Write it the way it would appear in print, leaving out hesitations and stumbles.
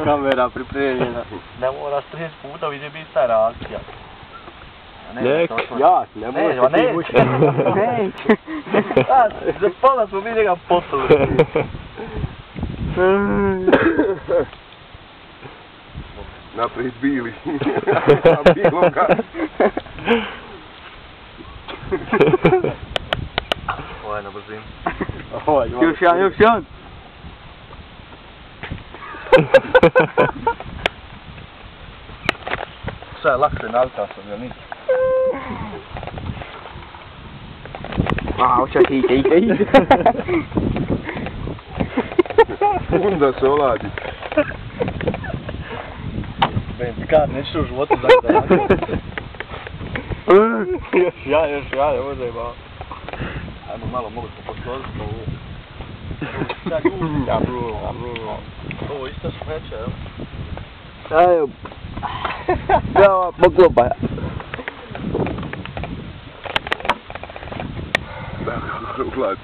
Kamera pripremljena. Ne moraš 30 puta, vidje biti ta reakcija. Nek, ja, ne možeš ti mući. Neće. Za pola smo mi njega popili. Naprijed bili. Na bilo kad. Ovo je na brzinu. Još jedan. Sve je lakše navika sam, jel nisu? Čak ide. Onda se oladi. Ben, kad neću u životu da ja. Još ja, ne može malo. Ajmo malo, mogu se posložiti ovo. Ja, bro. Ovo isto smeće, jel? Ajde. Ja, poklopa. Da, uladi.